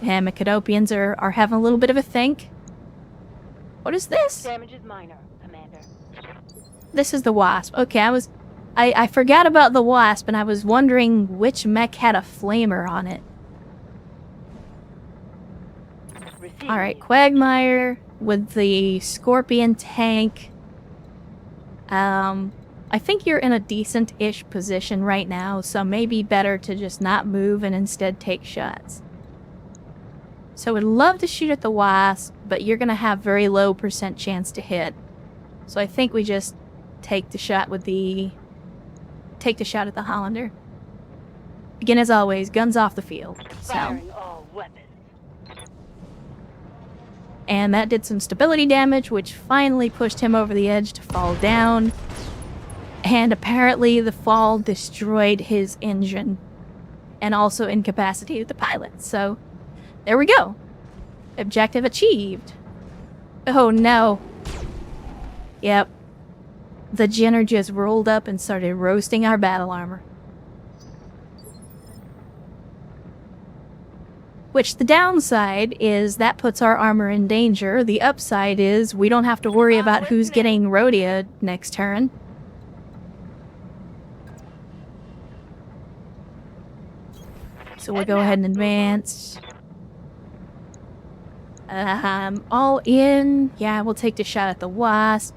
And Macedopians are having a little bit of a think. What is this? Damage is minor, Commander. This is the Wasp. Okay, I forgot about the Wasp, and I was wondering which mech had a flamer on it. Alright, Quagmire with the Scorpion tank. I think you're in a decent-ish position right now, so maybe better to just not move and instead take shots. So I'd love to shoot at the Wasp, but you're gonna have very low % chance to hit. So I think we just take the shot with the... Take the shot at the Hollander. Again, as always, guns off the field. So. Firing all weapons. And that did some stability damage, which finally pushed him over the edge to fall down. And apparently the fall destroyed his engine. And also incapacitated the pilot. So, there we go. Objective achieved. Oh no. Yep. The Jenner just rolled up and started roasting our battle armor. Which the downside is that puts our armor in danger. The upside is we don't have to worry about who's getting rodeoed next turn. So we'll go ahead and advance. All in. Yeah, we'll take the shot at the Wasp.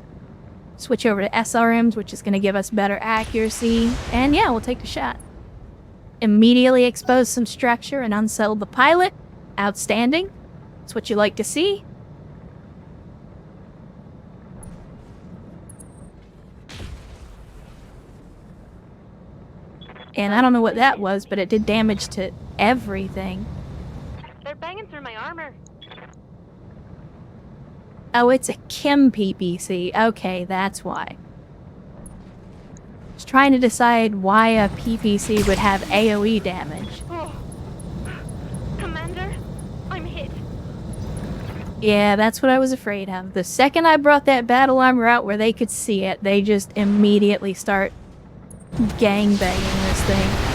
Switch over to SRMs, which is going to give us better accuracy. And yeah, we'll take the shot. Immediately expose some structure and unsettle the pilot. Outstanding. That's what you like to see. And I don't know what that was, but it did damage to everything. They're banging through my armor. Oh, it's a Kim PPC. Okay, that's why. Just trying to decide why a PPC would have AoE damage. Oh. Commander, I'm hit. Yeah, that's what I was afraid of. The second I brought that battle armor out where they could see it, they just immediately start gangbanging this thing.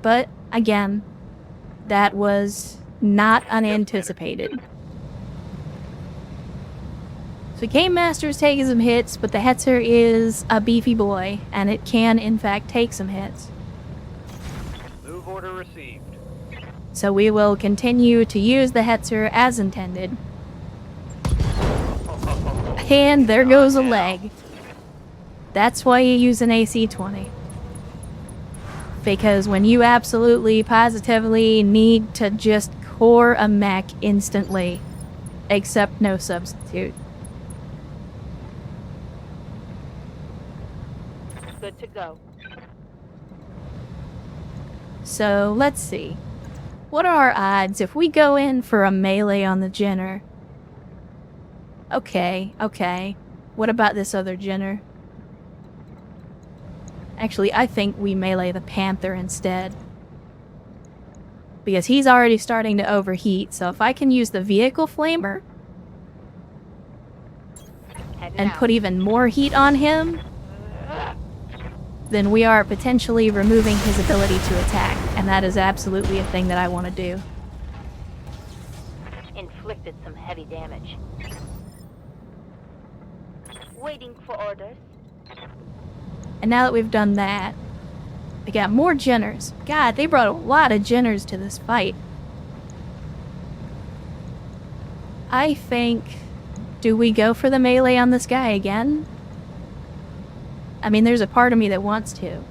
But, again, that was not unanticipated. So Game Master is taking some hits, but the Hetzer is a beefy boy, and it can, in fact, take some hits. Move order received. So we will continue to use the Hetzer as intended. And there goes a leg. That's why you use an AC-20. Because when you absolutely, positively need to just core a mech instantly, except no substitute. Good to go. So, let's see. What are our odds if we go in for a melee on the Jenner? Okay, okay. What about this other Jenner? Actually, I think we melee the Panther instead. Because he's already starting to overheat, so if I can use the vehicle flamer and put even more heat on him, then we are potentially removing his ability to attack, and that is absolutely a thing that I want to do. Inflicted some heavy damage. Waiting for orders. And now that we've done that, we got more Jenners. God, they brought a lot of Jenners to this fight. I think... Do we go for the melee on this guy again? I mean, there's a part of me that wants to.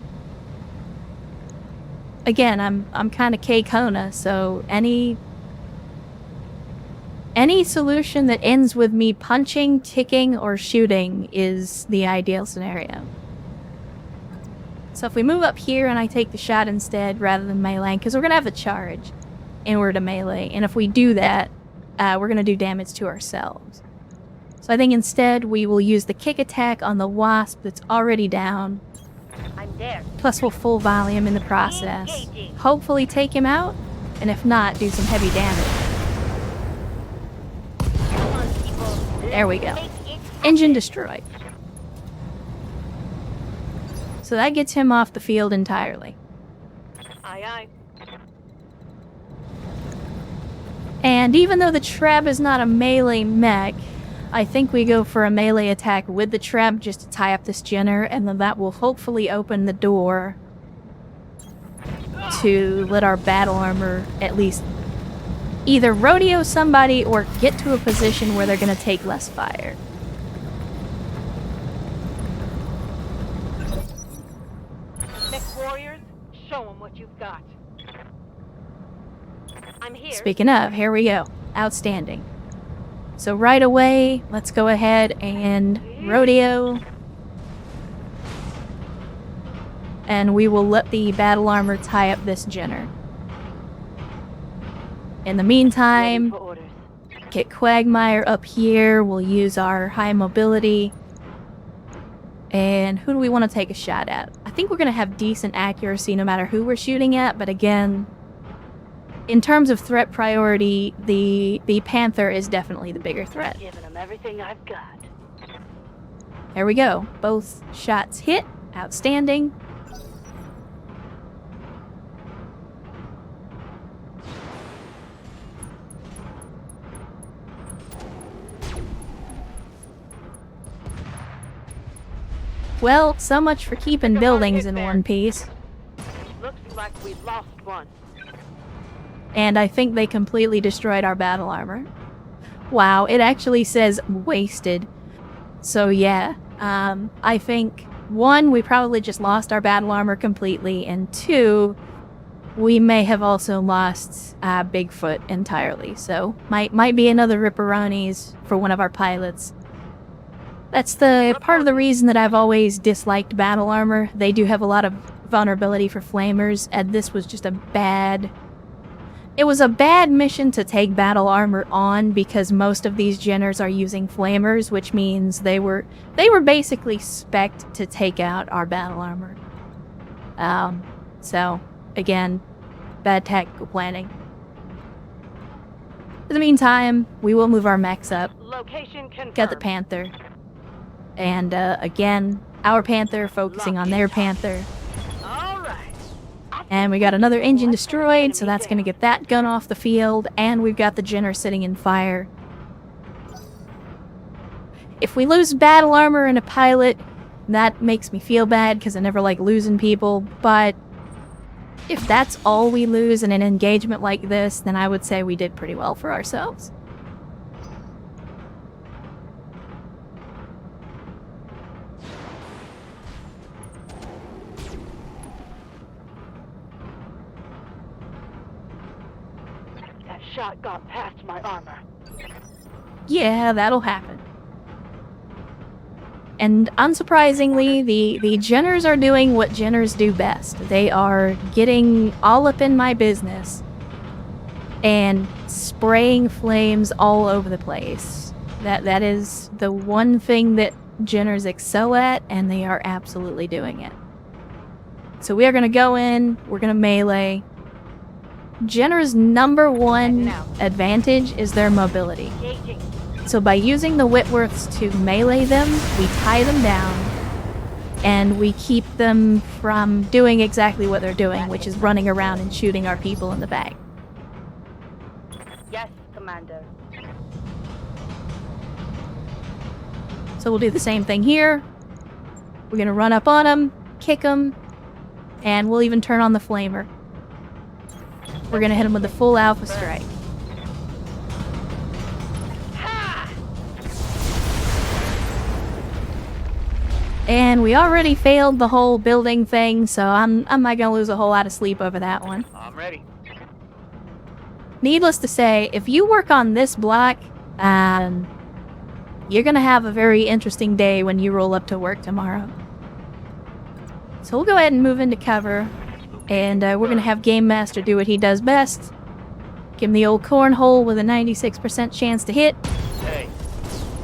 Again, I'm kind of K-Kona, so any solution that ends with me punching, kicking, or shooting is the ideal scenario. So if we move up here and I take the shot instead rather than melee, because we're going to have a charge in order to melee, and if we do that, we're going to do damage to ourselves. So I think instead we will use the kick attack on the Wasp that's already down. I'm there. Plus we'll full volley him in the process. Hopefully take him out, and if not, do some heavy damage. Come on, people. There we go. Engine destroyed. So that gets him off the field entirely. Aye, aye. And even though the trap is not a melee mech, I think we go for a melee attack with the trap just to tie up this Jenner, and then that will hopefully open the door to let our battle armor at least either rodeo somebody or get to a position where they're going to take less fire. Next warriors, show them what you've got. I'm here. Speaking of, here we go. Outstanding. So right away, let's go ahead and rodeo. And we will let the battle armor tie up this Jenner. In the meantime, Waiting for orders. get Quagmire up here. We'll use our high mobility. And who do we want to take a shot at? I think we're going to have decent accuracy no matter who we're shooting at, but again, in terms of threat priority, the Panther is definitely the bigger threat. Giving them everything I've got. There we go. Both shots hit. Outstanding. Well, so much for keeping buildings in one piece. Looks like we've lost one. And I think they completely destroyed our battle armor. Wow, it actually says wasted. So yeah, I think, one, we probably just lost our battle armor completely, and two, we may have also lost Bigfoot entirely. So might be another Ripperonis for one of our pilots. That's the part of the reason that I've always disliked battle armor. They do have a lot of vulnerability for flamers, and this was just a bad... It was a bad mission to take battle armor on because most of these Jenners are using flamers, which means they were basically spec'd to take out our battle armor. So, again, bad tactical planning. In the meantime, we will move our mechs up. Location confirmed. Got the Panther. And, again, our Panther focusing on their Panther. All right. And we got another engine destroyed, so that's going to get that gun off the field. And we've got the Jenner sitting in fire. If we lose battle armor and a pilot, that makes me feel bad because I never like losing people. But if that's all we lose in an engagement like this, then I would say we did pretty well for ourselves. Shot got past my armor. Yeah, that'll happen. And unsurprisingly, the Jenners are doing what Jenners do best. They are getting all up in my business and spraying flames all over the place. That is the one thing that Jenners excel at, and they are absolutely doing it. So we are going to go in, we're going to melee. Jenner's number one advantage is their mobility. Engaging. So by using the Whitworths to melee them, we tie them down, and we keep them from doing exactly what they're doing, which is running around and shooting our people in the back. Yes, Commander. So we'll do the same thing here. We're going to run up on them, kick them, and we'll even turn on the flamer. We're going to hit them with a full alpha strike. And we already failed the whole building thing, so I'm not going to lose a whole lot of sleep over that one. I'm ready. Needless to say, if you work on this block, you're going to have a very interesting day when you roll up to work tomorrow. So we'll go ahead and move into cover. And we're going to have Game Master do what he does best. Give him the old cornhole with a 96% chance to hit. Hey.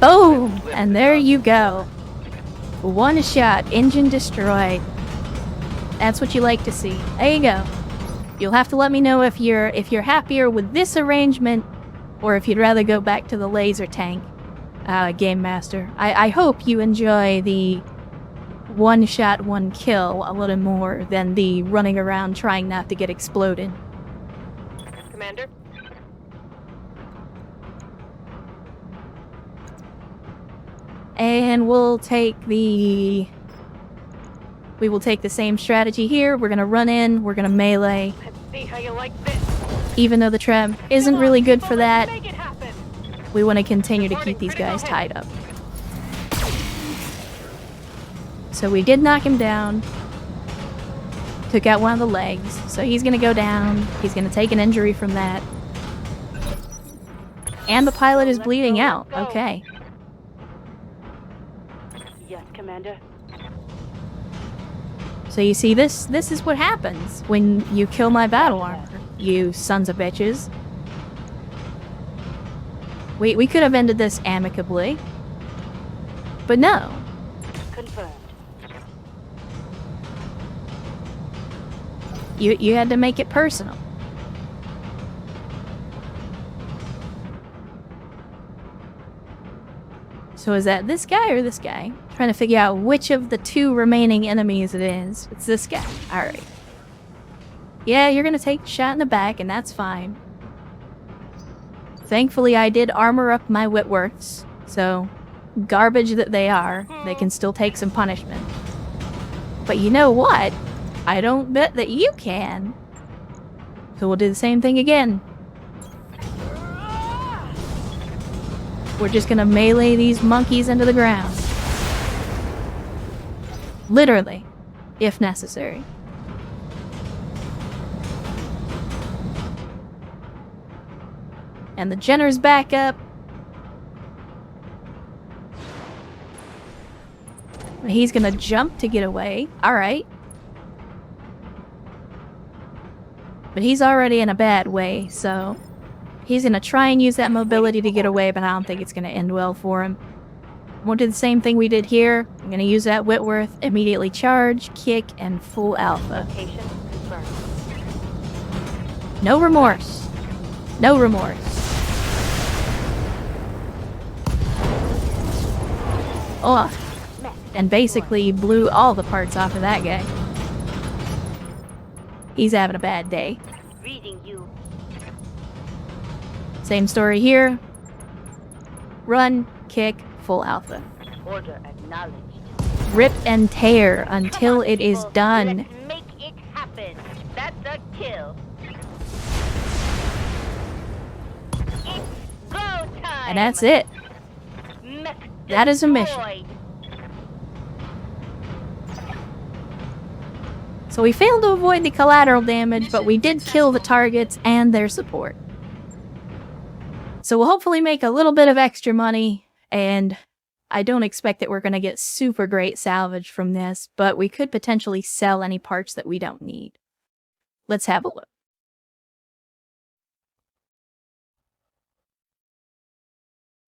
Boom! And there you go. One shot, engine destroyed. That's what you like to see. There you go. You'll have to let me know if you're happier with this arrangement or if you'd rather go back to the laser tank, Game Master. I hope you enjoy the one shot, one kill a little more than the running around trying not to get exploded. Commander. And we will take the same strategy here. We're gonna run in, we're gonna melee. Let's see how you like this. Even though the trem isn't really good for that, Make it happen. we want to continue to keep these guys tied up. So we did knock him down. Took out one of the legs. So he's gonna go down. He's gonna take an injury from that. And the pilot is bleeding out. Okay. Yes, Commander. So you see, this is what happens when you kill my battle armor, you sons of bitches. We could have ended this amicably, but no. Confirmed. You had to make it personal. So is that this guy or this guy? Trying to figure out which of the two remaining enemies it is. It's this guy. Alright. Yeah, you're gonna take a shot in the back, and that's fine. Thankfully, I did armor up my Whitworths, so garbage that they are, they can still take some punishment. But you know what? I don't bet that you can. So we'll do the same thing again. We're just gonna melee these monkeys into the ground. Literally, if necessary. And the Jenner's back up. He's gonna jump to get away. Alright. But he's already in a bad way, so he's gonna try and use that mobility to get away, but I don't think it's gonna end well for him. We'll do the same thing we did here. I'm gonna use that Whitworth, immediately charge, kick, and full alpha. Location confirmed. No remorse. No remorse. Oh, and basically blew all the parts off of that guy. He's having a bad day. Reading you. Same story here. Run, kick, full alpha. Order acknowledged. Rip and tear until it is done. Let's make it happen. That's a kill. It's go time. And that's it. Mech That is a mission. destroyed. So we failed to avoid the collateral damage, but we did kill the targets and their support. So we'll hopefully make a little bit of extra money, and I don't expect that we're going to get super great salvage from this, but we could potentially sell any parts that we don't need. Let's have a look.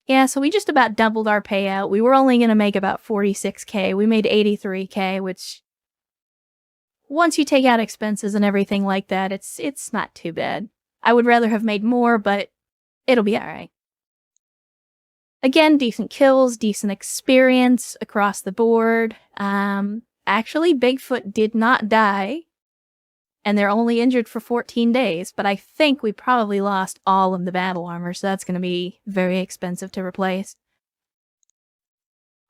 Yeah, so we just about doubled our payout. We were only going to make about 46k. We made 83k, which, once you take out expenses and everything like that, it's not too bad. I would rather have made more, but it'll be alright. Again, decent kills, decent experience across the board. Actually, Bigfoot did not die, and they're only injured for 14 days, but I think we probably lost all of the battle armor, so that's going to be very expensive to replace.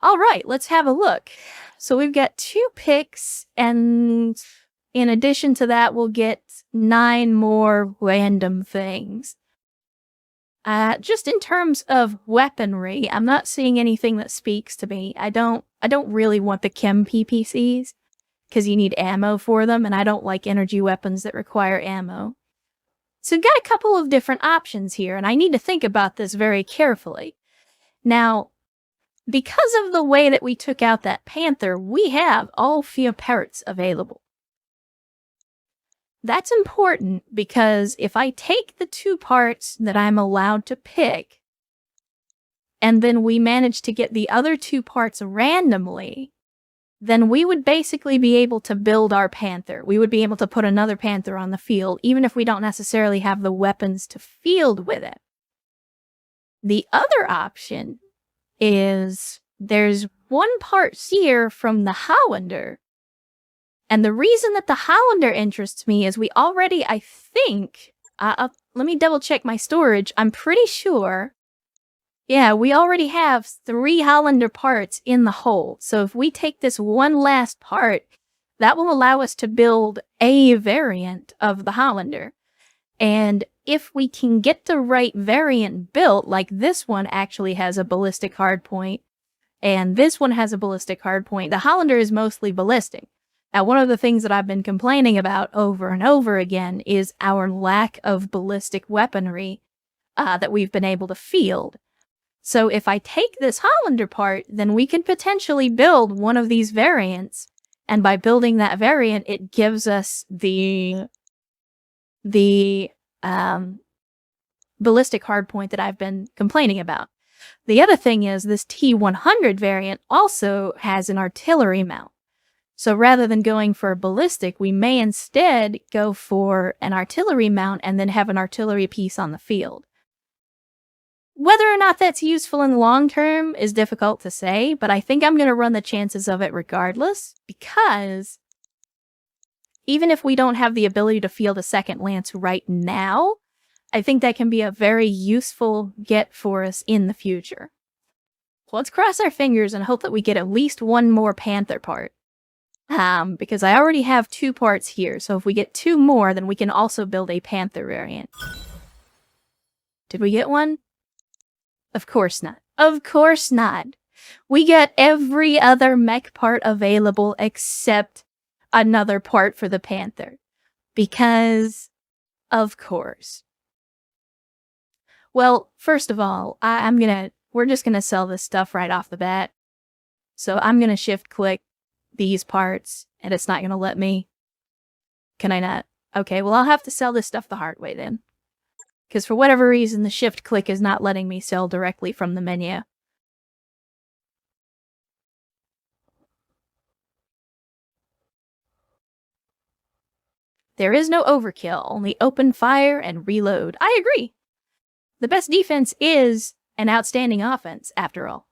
Alright, let's have a look. So we've got 2 picks, and in addition to that, we'll get 9 more random things. Just in terms of weaponry, I'm not seeing anything that speaks to me. I don't really want the chem PPCs, because you need ammo for them, and I don't like energy weapons that require ammo. So we've got a couple of different options here, and I need to think about this very carefully. Now, because of the way that we took out that panther, we have all 4 parts available. That's important because if I take the 2 parts that I'm allowed to pick, and then we manage to get the other 2 parts randomly, then we would basically be able to build our panther. We would be able to put another panther on the field, even if we don't necessarily have the weapons to field with it. The other option is there's one part here from the Hollander. And the reason that the Hollander interests me is we already, I think, let me double check my storage. I'm pretty sure, yeah, we already have 3 Hollander parts in the hold. So if we take this one last part, that will allow us to build a variant of the Hollander. And if we can get the right variant built, like this one actually has a ballistic hardpoint, and this one has a ballistic hardpoint, the Hollander is mostly ballistic. Now, one of the things that I've been complaining about over and over again is our lack of ballistic weaponry that we've been able to field. So if I take this Hollander part, then we can potentially build one of these variants, and by building that variant, it gives us the ballistic hardpoint that I've been complaining about. The other thing is this T100 variant also has an artillery mount. So rather than going for a ballistic, we may instead go for an artillery mount and then have an artillery piece on the field. Whether or not that's useful in the long term is difficult to say, but I think I'm going to run the chances of it regardless, because even if we don't have the ability to field a second lance right now, I think that can be a very useful get for us in the future. Let's cross our fingers and hope that we get at least one more Panther part. Because I already have 2 parts here, so if we get 2 more, then we can also build a Panther variant. Did we get one? Of course not. Of course not. We get every other mech part available except another part for the Panther. Because, of course. Well, first of all, we're just gonna sell this stuff right off the bat. So I'm gonna shift-click these parts, and it's not gonna let me. Can I not? Okay, well, I'll have to sell this stuff the hard way then. Because for whatever reason, the shift-click is not letting me sell directly from the menu. There is no overkill, only open fire and reload. I agree. The best defense is an outstanding offense, after all.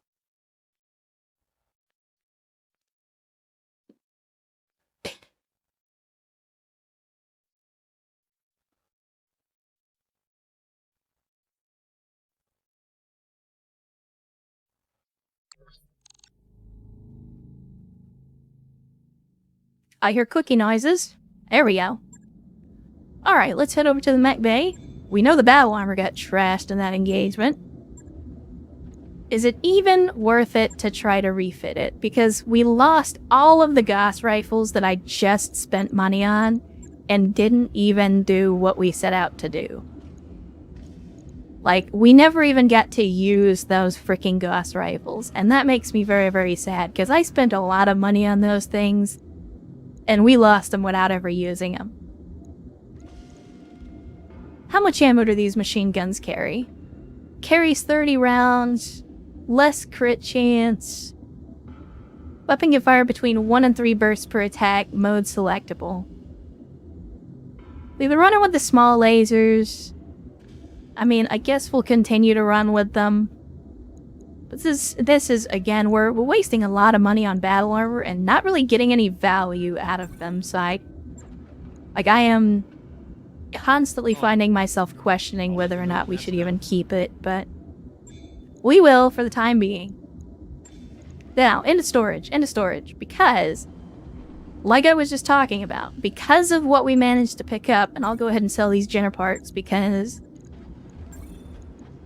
I hear cookie noises. There we go. Alright, let's head over to the mech bay. We know the battle armor got trashed in that engagement. Is it even worth it to try to refit it? Because we lost all of the Gauss rifles that I just spent money on and didn't even do what we set out to do. Like, we never even got to use those freaking Gauss rifles, and that makes me very, very sad, because I spent a lot of money on those things, and we lost them without ever using them. How much ammo do these machine guns carry? Carries 30 rounds, less crit chance. Weapon can fire between 1 and 3 bursts per attack, mode selectable. We've been running with the small lasers. I mean, I guess we'll continue to run with them. But this is again, we're wasting a lot of money on battle armor and not really getting any value out of them, so I am constantly finding myself questioning whether or not we should even keep it, but we will for the time being. Now, into storage, because, like I was just talking about, because of what we managed to pick up, and I'll go ahead and sell these Jenner parts because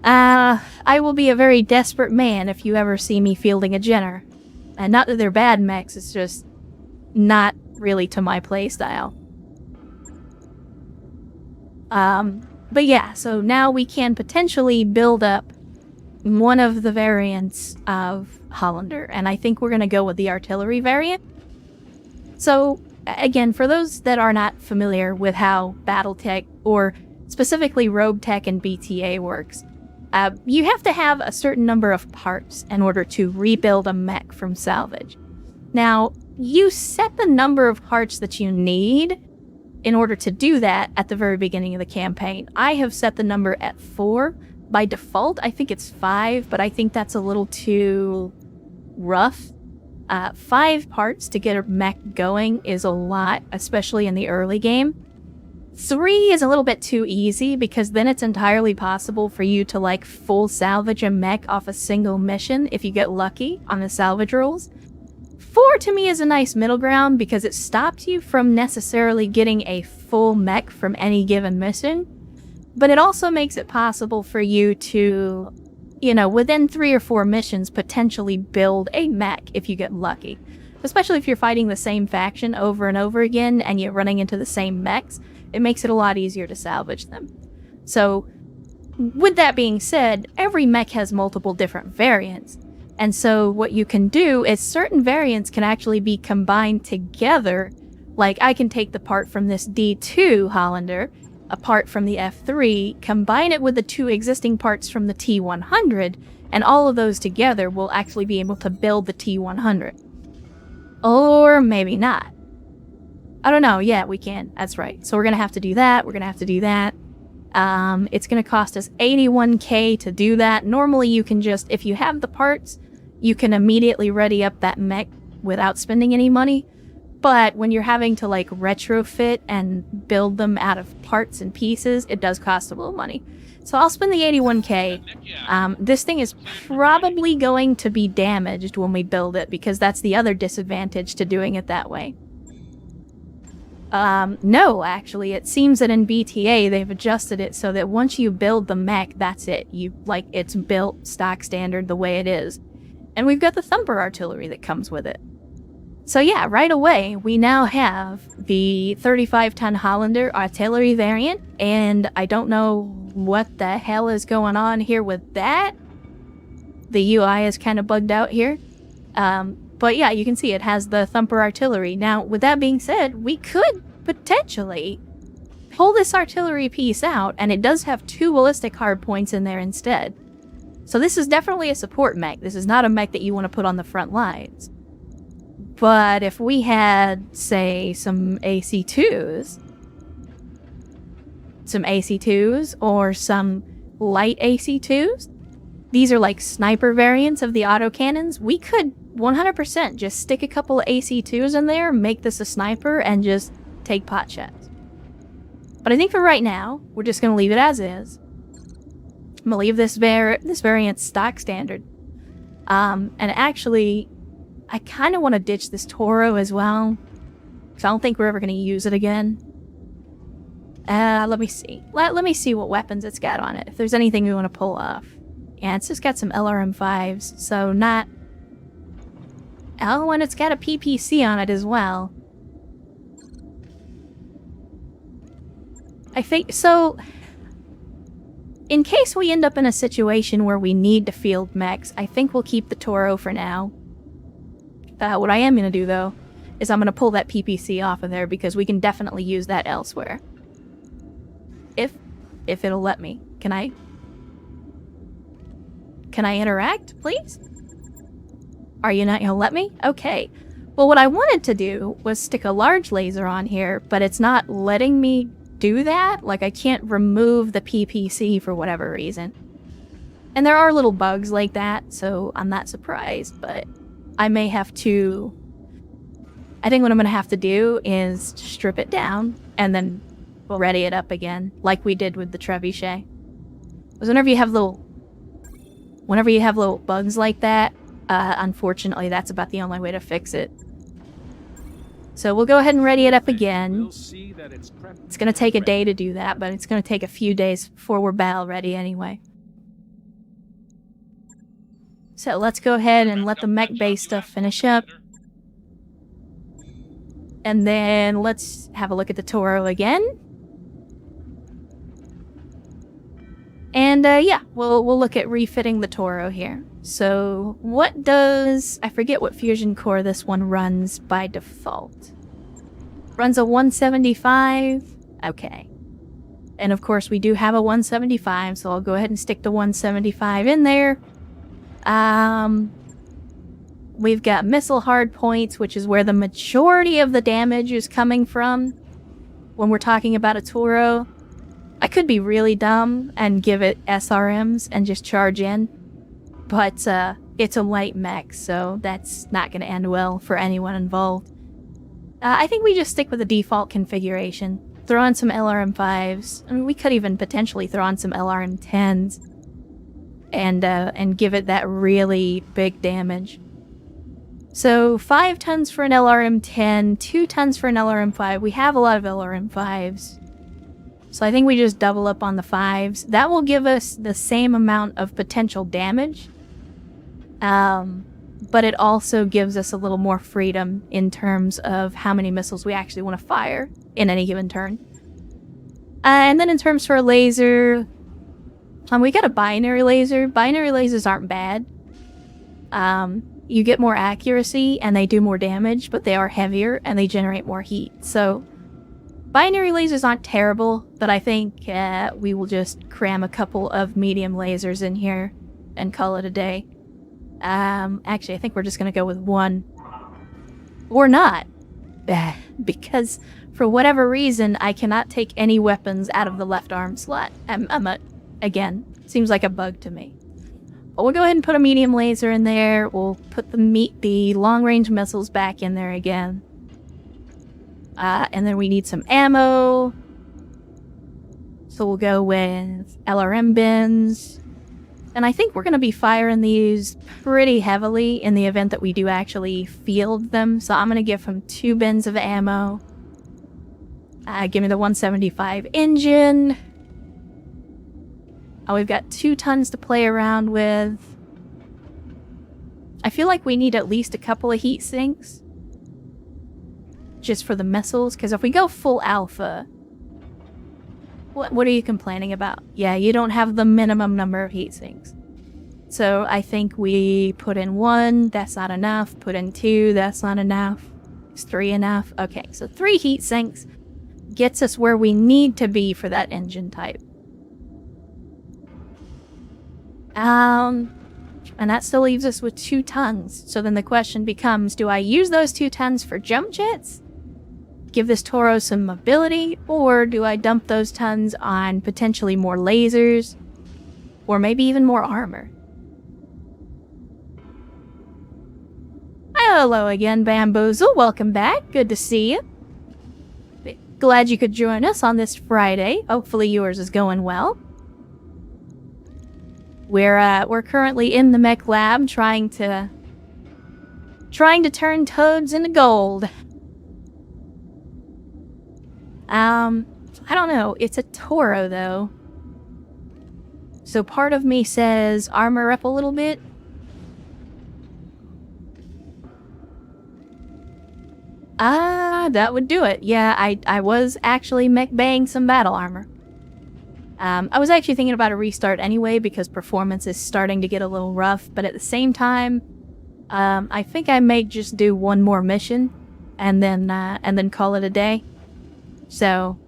I will be a very desperate man if you ever see me fielding a Jenner. And not that they're bad mechs, it's just not really to my playstyle. But yeah, so now we can potentially build up one of the variants of Hollander, and I think we're going to go with the artillery variant. So, again, for those that are not familiar with how BattleTech, or specifically RogueTech and BTA works, you have to have a certain number of parts in order to rebuild a mech from salvage. Now, you set the number of parts that you need in order to do that at the very beginning of the campaign. I have set the number at 4. By default, I think it's 5, but I think that's a little too rough 5 parts to get a mech going is a lot, especially in the early game. 3 is a little bit too easy because then it's entirely possible for you to like full salvage a mech off a single mission if you get lucky on the salvage rules. 4 to me is a nice middle ground because it stops you from necessarily getting a full mech from any given mission, but it also makes it possible for you to, you know, within 3 or 4 missions potentially build a mech if you get lucky. Especially if you're fighting the same faction over and over again and you're running into the same mechs, it makes it a lot easier to salvage them. So, with that being said, every mech has multiple different variants. And so what you can do is certain variants can actually be combined together. Like, I can take the part from this D2 Hollander, a part from the F3, combine it with the 2 existing parts from the T100, and all of those together will actually be able to build the T100. Or maybe not. I don't know. Yeah, we can. That's right. So we're going to have to do that. We're going to have to do that. It's going to cost us 81k to do that. Normally you can just, if you have the parts, you can immediately ready up that mech without spending any money. But when you're having to like retrofit and build them out of parts and pieces, it does cost a little money. So I'll spend the 81k. This thing is probably going to be damaged when we build it because that's the other disadvantage to doing it that way. No, actually, it seems that in BTA they've adjusted it so that once you build the mech, that's it. It's built stock standard the way it is. And we've got the Thumper artillery that comes with it. So yeah, right away, we now have the 35-ton Hollander artillery variant, and I don't know what the hell is going on here with that. The UI is kind of bugged out here. But yeah, you can see it has the Thumper artillery. Now, with that being said, we could potentially pull this artillery piece out, and it does have 2 ballistic hardpoints in there instead. So this is definitely a support mech. This is not a mech that you want to put on the front lines. But if we had, say, some AC2s, or some light AC2s, these are like sniper variants of the autocannons, we could 100% just stick a couple of AC2s in there, make this a sniper, and just take pot shots. But I think for right now, we're just going to leave it as is. I'm going to leave this variant stock standard. And actually, I kind of want to ditch this Toro as well, because I don't think we're ever going to use it again. Let me see. Let me see what weapons it's got on it, if there's anything we want to pull off. Yeah, it's just got some LRM5s, so not... Oh, and it's got a PPC on it as well. I think... So... In case we end up in a situation where we need to field mechs, I think we'll keep the Toro for now. What I am going to do, though, is I'm going to pull that PPC off of there because we can definitely use that elsewhere. If it'll let me. Can I interact, please? Are you not going to let me? Okay. Well, what I wanted to do was stick a large laser on here, but it's not letting me do that. Like, I can't remove the PPC for whatever reason. And there are little bugs like that, so I'm not surprised, but I may have to... I think what I'm going to have to do is strip it down and then ready it up again, like we did with the Trebuchet. Because whenever you have little bugs like that, unfortunately, that's about the only way to fix it. So we'll go ahead and ready it up again. It's going to take a day to do that, but it's going to take a few days before we're battle ready anyway. So let's go ahead and let the mech-based stuff finish up. And then let's have a look at the Toro again. And yeah, we'll look at refitting the Toro here. So what does... I forget what fusion core this one runs by default. Runs a 175. Okay. And of course we do have a 175, so I'll go ahead and stick the 175 in there. We've got missile hard points, which is where the majority of the damage is coming from when we're talking about a Toro. I could be really dumb and give it SRMs and just charge in, but it's a light mech, so that's not going to end well for anyone involved. I think we just stick with the default configuration. Throw on some LRM5s. I mean, we could even potentially throw on some LRM10s and give it that really big damage. So 5 tons for an LRM10, 2 tons for an LRM5. We have a lot of LRM5s. So I think we just double up on the 5s. That will give us the same amount of potential damage. But it also gives us a little more freedom in terms of how many missiles we actually want to fire in any given turn. And then in terms for a laser, we got a binary laser. Binary lasers aren't bad. You get more accuracy and they do more damage, but they are heavier and they generate more heat. So binary lasers aren't terrible, but I think we will just cram a couple of medium lasers in here and call it a day. Actually, I think we're just going to go with 1. Or not. Because for whatever reason, I cannot take any weapons out of the left arm slot. Again, seems like a bug to me. But we'll go ahead and put a medium laser in there. We'll put the long-range missiles back in there again. And then we need some ammo. So we'll go with LRM bins. And I think we're going to be firing these pretty heavily in the event that we do actually field them. So I'm going to give him 2 bins of ammo. Give me the 175 engine. We've got 2 tons to play around with. I feel like we need at least a couple of heat sinks. Just for the missiles, because if we go full alpha... What are you complaining about? Yeah, you don't have the minimum number of heat sinks. So I think we put in 1, that's not enough. Put in 2, that's not enough. Is 3 enough? Okay, so 3 heat sinks gets us where we need to be for that engine type. And that still leaves us with 2 tons. So then the question becomes, do I use those 2 tons for jump jets? Give this Toro some mobility, or do I dump those tons on potentially more lasers, or maybe even more armor? Hello again, Bamboozle. Welcome back. Good to see you. Glad you could join us on this Friday. Hopefully yours is going well. We're currently in the mech lab trying to turn toads into gold. I don't know. It's a Toro, though. So part of me says armor up a little bit. That would do it. Yeah, I was actually mech baying some battle armor. I was actually thinking about a restart anyway because performance is starting to get a little rough, but at the same time, I think I may just do 1 more mission and then call it a day. So,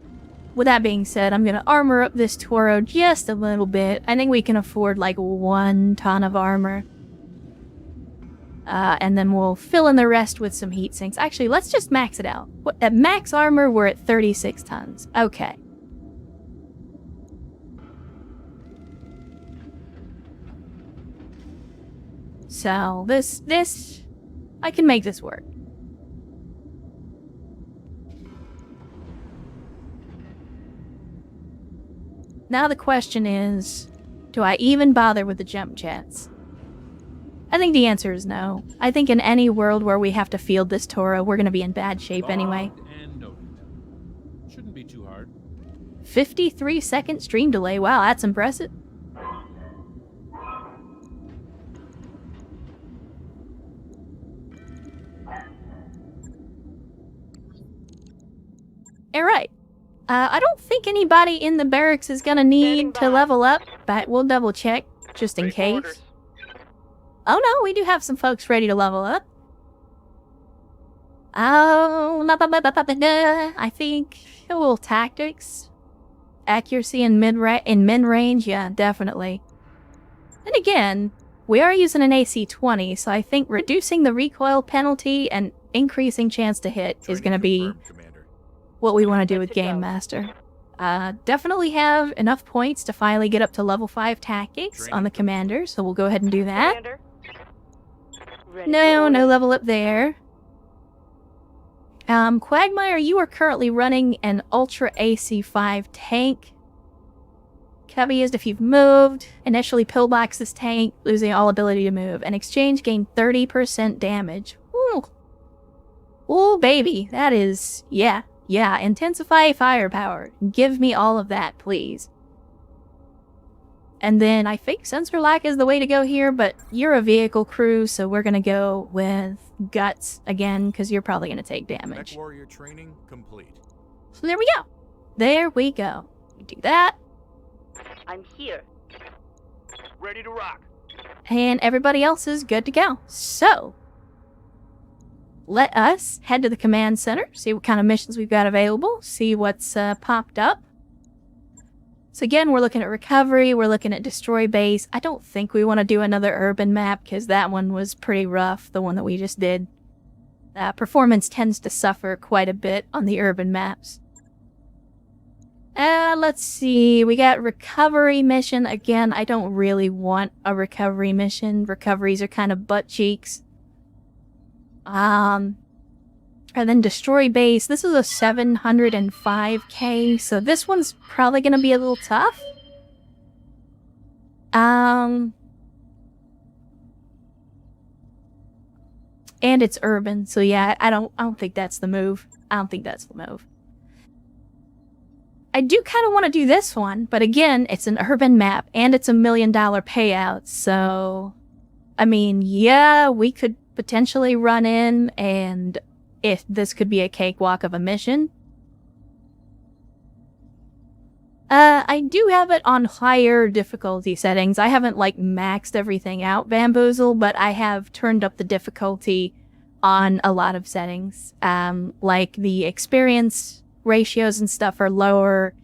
with that being said, I'm gonna armor up this Toro just a little bit. I think we can afford like 1 ton of armor. And then we'll fill in the rest with some heat sinks. Actually, let's just max it out. At max armor, we're at 36 tons. Okay. So, this... I can make this work. Now the question is, do I even bother with the jump jets? I think the answer is no. I think in any world where we have to field this Toro, we're going to be in bad shape anyway. And noted. Shouldn't be too hard. 53-second stream delay. Wow, that's impressive. Alright. I don't think anybody in the barracks is gonna need to level up, but we'll double check just in case. Orders. Oh no, we do have some folks ready to level up. Oh, I think tactics, accuracy in mid-range, yeah, definitely. And again, we are using an AC-20, so I think reducing the recoil penalty and increasing chance to hit is going to be what we want to do with Game Master. Definitely have enough points to finally get up to level 5 tactics on the commander, so we'll go ahead and do that. Commander, Ready No, for no orders. level up there. Quagmire, you are currently running an Ultra AC5 tank. Can be used if you've moved. Initially pillbox this tank, losing all ability to move. And exchange gain 30% damage. Ooh. Ooh, baby. That is... yeah. Yeah. Intensify firepower. Give me all of that, please. And then I think sensor lack is the way to go here, but you're a vehicle crew, so we're gonna go with guts again, because you're probably gonna take damage. Mech warrior training complete. So there we go. There we go. We do that. I'm here. Ready to rock. And everybody else is good to go. So, let us head to the command center, see what kind of missions we've got available, see what's popped up. So again, we're looking at recovery, we're looking at destroy base. I don't think we want to do another urban map, because that one was pretty rough, the one that we just did. Performance tends to suffer quite a bit on the urban maps. Let's see, we got recovery mission. Again, I don't really want a recovery mission. Recoveries are kind of butt cheeks. And then destroy base. This is a 705k, so this one's probably gonna be a little tough. And it's urban, so yeah, I don't think that's the move. I don't think that's the move. I do kind of want to do this one, but again, it's an urban map, and it's $1 million payout, so... I mean, yeah, we could potentially run in, and if this could be a cakewalk of a mission. I do have it on higher difficulty settings. I haven't, like, maxed everything out, Bamboozle, but I have turned up the difficulty on a lot of settings. Like, the experience ratios and stuff are lower,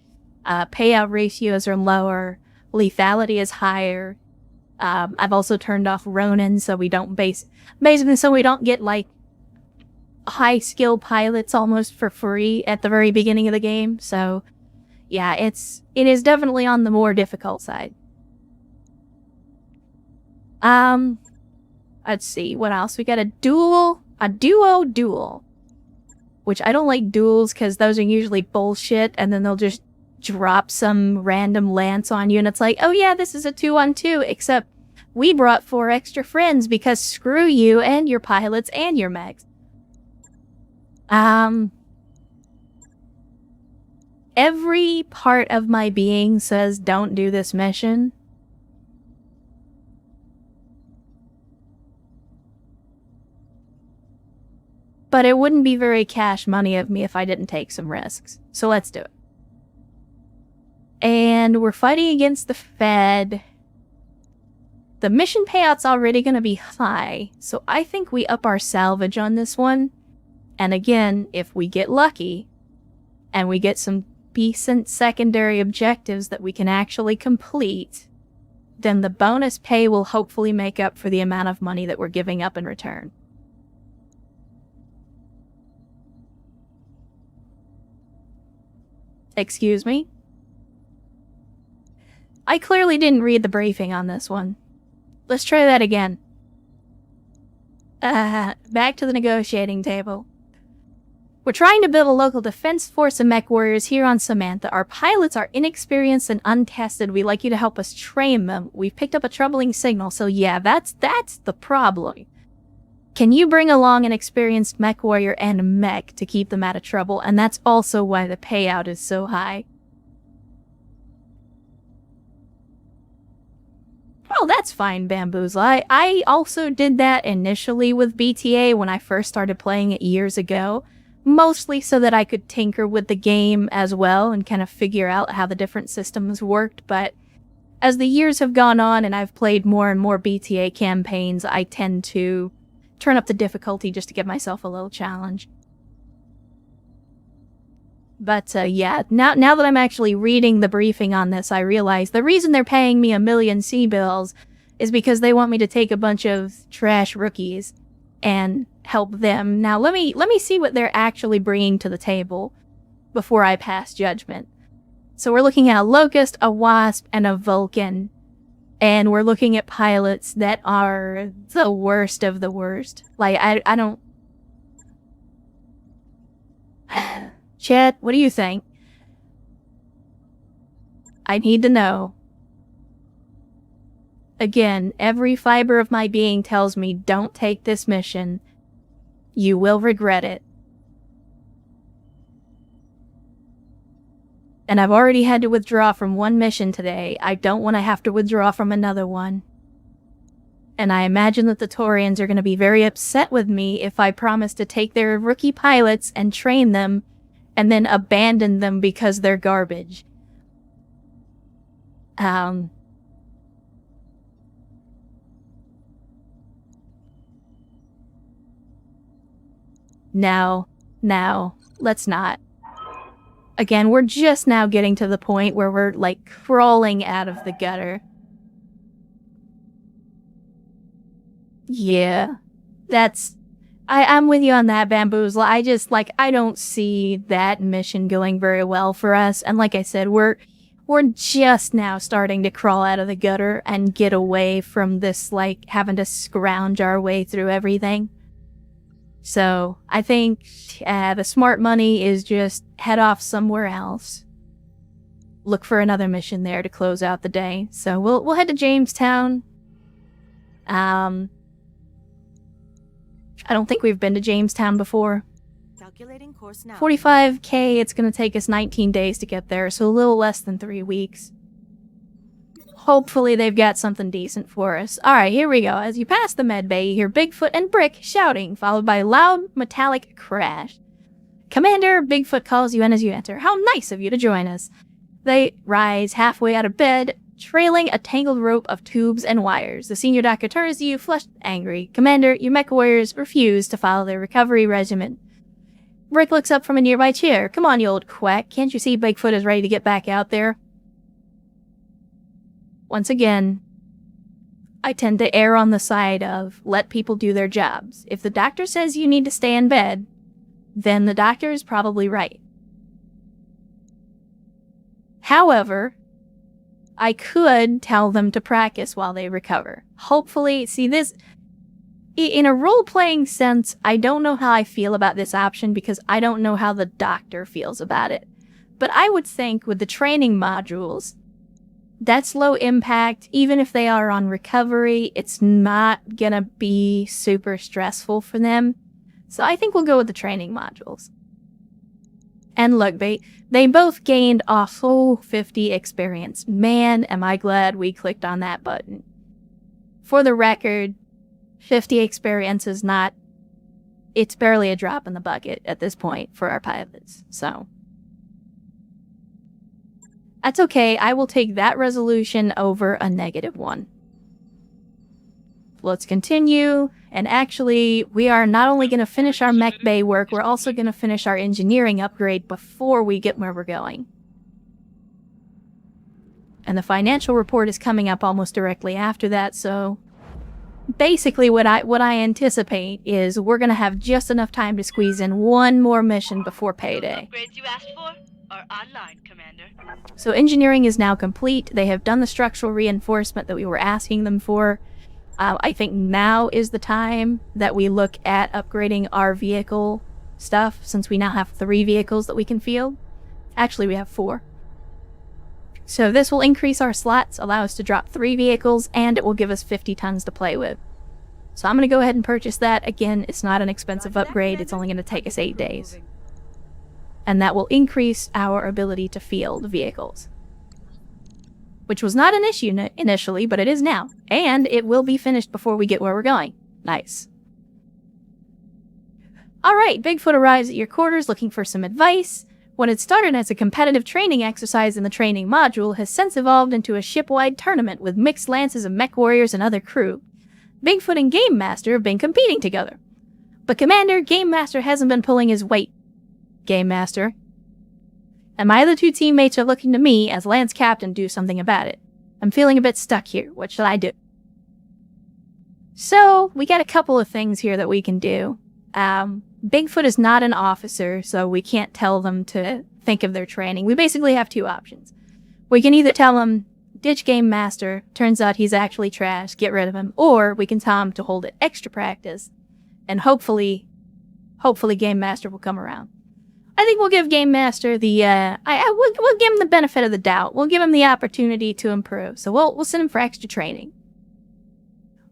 payout ratios are lower, lethality is higher. I've also turned off Ronin, so we don't basically so we don't get like high skill pilots almost for free at the very beginning of the game. So yeah, it is definitely on the more difficult side. Let's see, what else? We got a duo duel. Which I don't like duels because those are usually bullshit, and then they'll just drop some random lance on you, and it's like, oh yeah, this is a 2-on-2, except we brought 4 extra friends because screw you and your pilots and your mechs. Every part of my being says don't do this mission. But it wouldn't be very cash money of me if I didn't take some risks. So let's do it. And we're fighting against the Fed. The mission payout's already going to be high, so I think we up our salvage on this one. And again, if we get lucky, and we get some decent secondary objectives that we can actually complete, then the bonus pay will hopefully make up for the amount of money that we're giving up in return. Excuse me? I clearly didn't read the briefing on this one. Let's try that again. Back to the negotiating table. We're trying to build a local defense force of mech warriors here on Samantha. Our pilots are inexperienced and untested. We'd like you to help us train them. We've picked up a troubling signal, so yeah, that's the problem. Can you bring along an experienced mech warrior and a mech to keep them out of trouble? And that's also why the payout is so high. Well, that's fine, Bamboozle. I also did that initially with BTA when I first started playing it years ago. Mostly so that I could tinker with the game as well and kind of figure out how the different systems worked. But as the years have gone on and I've played more and more BTA campaigns, I tend to turn up the difficulty just to give myself a little challenge. But yeah, now that I'm actually reading the briefing on this, I realize the reason they're paying me 1 million C-bills is because they want me to take a bunch of trash rookies and help them. Now let me see what they're actually bringing to the table before I pass judgment. So we're looking at a Locust, a Wasp, and a Vulcan. And we're looking at pilots that are the worst of the worst. Like, I don't... Chet, what do you think? I need to know. Again, every fiber of my being tells me don't take this mission. You will regret it. And I've already had to withdraw from one mission today. I don't want to have to withdraw from another one. And I imagine that the Taurians are going to be very upset with me if I promise to take their rookie pilots and train them and then abandon them because they're garbage. No, let's not. Again, we're just now getting to the point where we're, like, crawling out of the gutter. Yeah, that's... I'm with you on that, Bamboozle. I just, like, I don't see that mission going very well for us. And like I said, we're just now starting to crawl out of the gutter and get away from this, like, having to scrounge our way through everything. So, I think the smart money is just head off somewhere else. Look for another mission there to close out the day. So, we'll head to Jamestown. I don't think we've been to Jamestown before. Calculating course now. 45k, it's going to take us 19 days to get there, so a little less than 3 weeks. Hopefully they've got something decent for us. Alright, here we go. As you pass the med bay, you hear Bigfoot and Brick shouting, followed by a loud, metallic crash. Commander, Bigfoot calls you in as you enter. How nice of you to join us. They rise halfway out of bed, trailing a tangled rope of tubes and wires. The senior doctor turns to you, flushed angry. Commander, your mech warriors refuse to follow their recovery regimen. Brick looks up from a nearby chair. Come on, you old quack. Can't you see Bigfoot is ready to get back out there? Once again, I tend to err on the side of let people do their jobs. If the doctor says you need to stay in bed, then the doctor is probably right. However, I could tell them to practice while they recover. Hopefully, see this, in a role-playing sense, I don't know how I feel about this option because I don't know how the doctor feels about it. But I would think with the training modules, that's low impact. Even if they are on recovery, it's not gonna be super stressful for them. So I think we'll go with the training modules. And look, they both gained a full 50 experience. Man, am I glad we clicked on that button. For the record, 50 experience is not... It's barely a drop in the bucket at this point for our pilots, so... That's okay, I will take that resolution over a -1. Let's continue, and actually, we are not only going to finish our mech bay work, we're also going to finish our engineering upgrade before we get where we're going. And the financial report is coming up almost directly after that, so... Basically, what I anticipate is we're going to have just enough time to squeeze in one more mission before payday. Upgrades you asked for are online, Commander. So engineering is now complete. They have done the structural reinforcement that we were asking them for. I think now is the time that we look at upgrading our vehicle stuff, since we now have 3 vehicles that we can field. Actually, we have 4. So this will increase our slots, allow us to drop 3 vehicles, and it will give us 50 tons to play with. So I'm going to go ahead and purchase that. Again, it's not an expensive upgrade. It's only going to take us 8 days. And that will increase our ability to field vehicles. Which was not an issue initially, but it is now. And it will be finished before we get where we're going. Nice. Alright, Bigfoot arrives at your quarters looking for some advice. What had started as a competitive training exercise in the training module has since evolved into a ship-wide tournament with mixed lances of mech warriors and other crew. Bigfoot and Game Master have been competing together. But Commander, Game Master hasn't been pulling his weight. Game Master. And my other 2 teammates are looking to me as Lance Captain to do something about it. I'm feeling a bit stuck here. What should I do? So, we got a couple of things here that we can do. Bigfoot is not an officer, so we can't tell them to think of their training. We basically have 2 options. We can either tell them, ditch Game Master, turns out he's actually trash, get rid of him, or we can tell him to hold it extra practice, and hopefully Game Master will come around. I think we'll give Game Master the, we'll give him the benefit of the doubt. We'll give him the opportunity to improve, so we'll send him for extra training.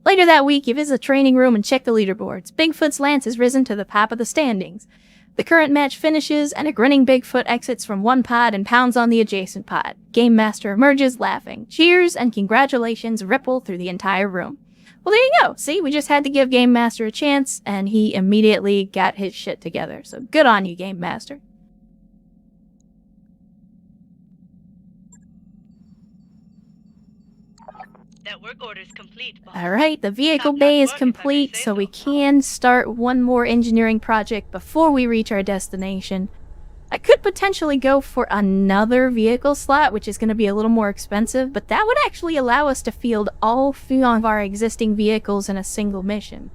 Later that week, you visit the training room and check the leaderboards. Bigfoot's lance has risen to the top of the standings. The current match finishes, and a grinning Bigfoot exits from one pod and pounds on the adjacent pod. Game Master emerges laughing. Cheers and congratulations ripple through the entire room. Well, there you go. See, we just had to give Game Master a chance, and he immediately got his shit together. So good on you, Game Master. That work order is complete, boss. Alright, the vehicle bay is complete, so we can start one more engineering project before we reach our destination. I could potentially go for another vehicle slot, which is going to be a little more expensive, but that would actually allow us to field all 3 of our existing vehicles in a single mission.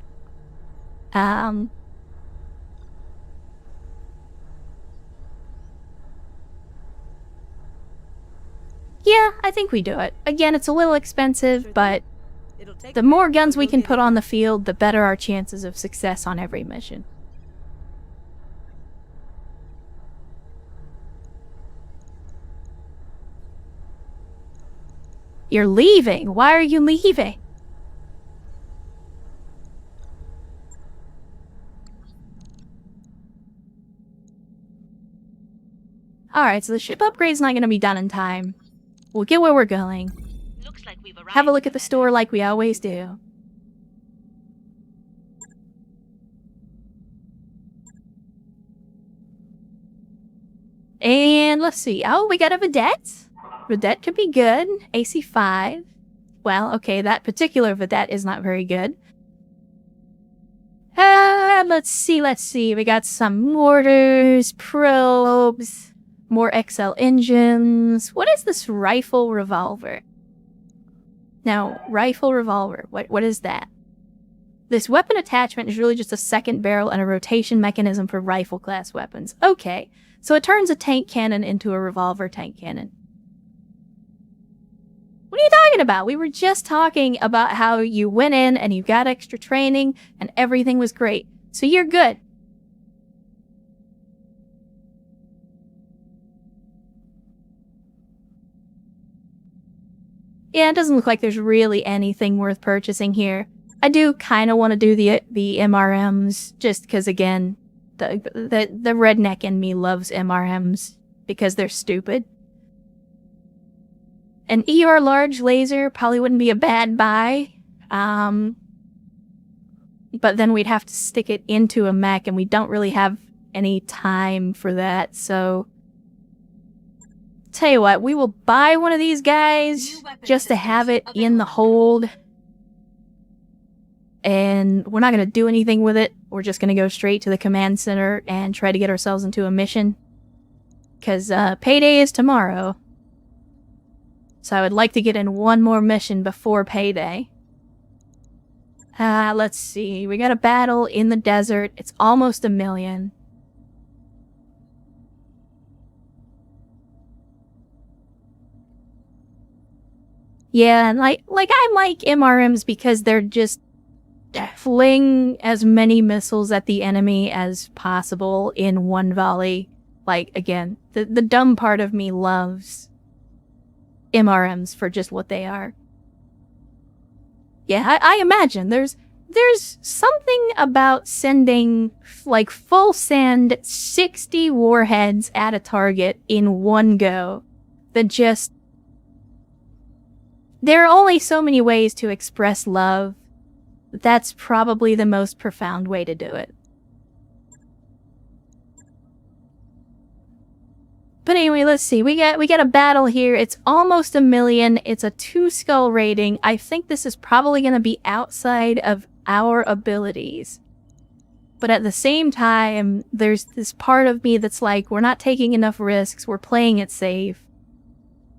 Yeah, I think we do it. Again, it's a little expensive, but the more guns we can put on the field, the better our chances of success on every mission. You're leaving? Why are you leaving? Alright, so the ship upgrade's not going to be done in time. We'll get where we're going. Looks like we've arrived. Have a look at the store like we always do. And let's see. Oh, we got a Vedette. Vedette could be good. AC5. Well, okay, that particular Vedette is not very good. Let's see. We got some mortars, probes, more XL engines. What is this rifle revolver? Now, rifle revolver, what is that? This weapon attachment is really just a second barrel and a rotation mechanism for rifle class weapons. Okay, so it turns a tank cannon into a revolver tank cannon. What are you talking about? We were just talking about how you went in and you got extra training and everything was great. So you're good. Yeah, it doesn't look like there's really anything worth purchasing here. I do kind of want to do the MRMs, just because, again, the redneck in me loves MRMs because they're stupid. An ER large laser probably wouldn't be a bad buy, but then we'd have to stick it into a mech, and we don't really have any time for that, so... Tell you what, we will buy one of these guys just to have it in the hold. And we're not going to do anything with it. We're just going to go straight to the command center and try to get ourselves into a mission. Because payday is tomorrow. So I would like to get in one more mission before payday. Let's see. We got a battle in the desert. It's almost 1 million. Yeah, and like I like MRMs because they're just fling as many missiles at the enemy as possible in one volley. Like, again, the dumb part of me loves MRMs for just what they are. Yeah, I imagine there's something about sending, like, full send 60 warheads at a target in one go that just... There are only so many ways to express love. That's probably the most profound way to do it. But anyway, let's see. We got a battle here. It's almost 1 million. It's a 2-skull rating. I think this is probably going to be outside of our abilities. But at the same time, there's this part of me that's like, we're not taking enough risks. We're playing it safe.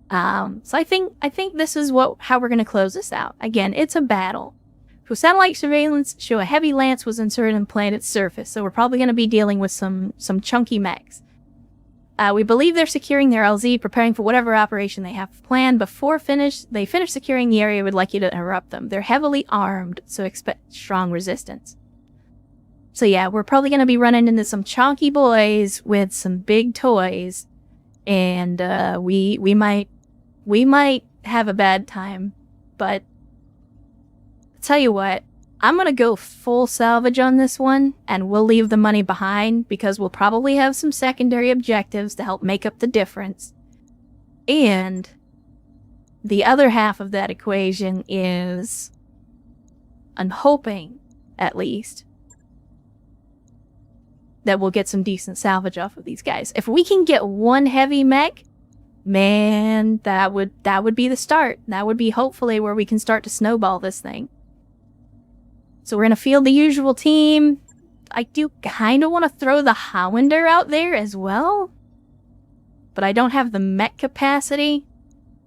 So I think this is how we're going to close this out. Again, it's a battle. For satellite surveillance, show a heavy lance was inserted in planet's surface, so we're probably going to be dealing with some chunky mechs. We believe they're securing their LZ, preparing for whatever operation they have planned. Before they finish securing the area, we'd like you to interrupt them. They're heavily armed, so expect strong resistance. So yeah, we're probably going to be running into some chonky boys with some big toys, and we might have a bad time. But I'll tell you what, I'm going to go full salvage on this one, and we'll leave the money behind because we'll probably have some secondary objectives to help make up the difference. And the other half of that equation is, I'm hoping, at least, that we'll get some decent salvage off of these guys. If we can get one heavy mech, man, that would be the start. That would be hopefully where we can start to snowball this thing. So we're going to field the usual team. I do kind of want to throw the Howlander out there as well. But I don't have the mech capacity.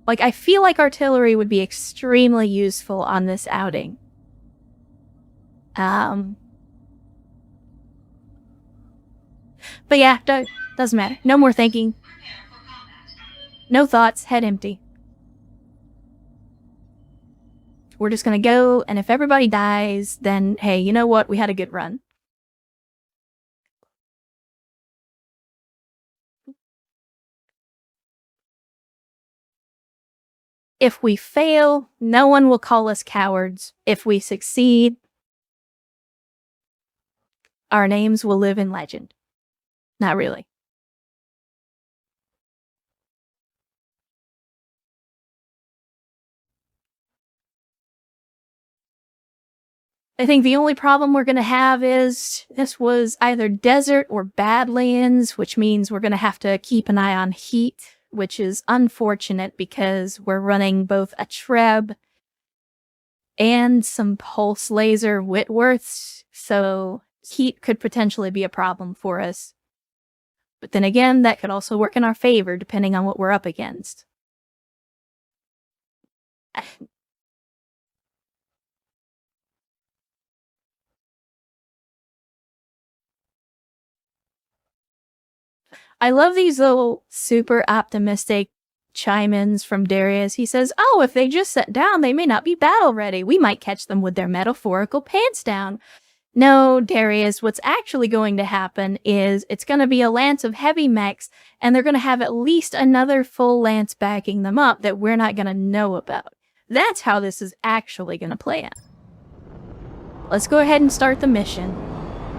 Like, I feel like artillery would be extremely useful on this outing. But yeah, doesn't matter. No more thinking. No thoughts, head empty. We're just gonna go, and if everybody dies, then hey, you know what? We had a good run. If we fail, no one will call us cowards. If we succeed, our names will live in legend. Not really. I think the only problem we're going to have is this was either desert or badlands, which means we're going to have to keep an eye on heat, which is unfortunate because we're running both a Treb and some pulse laser Whitworths, so heat could potentially be a problem for us. But then again, that could also work in our favor depending on what we're up against. I love these little super optimistic chime-ins from Darius. He says, oh, if they just sat down, they may not be battle ready. We might catch them with their metaphorical pants down. No, Darius, what's actually going to happen is it's going to be a lance of heavy mechs, and they're going to have at least another full lance backing them up that we're not going to know about. That's how this is actually going to play out. Let's go ahead and start the mission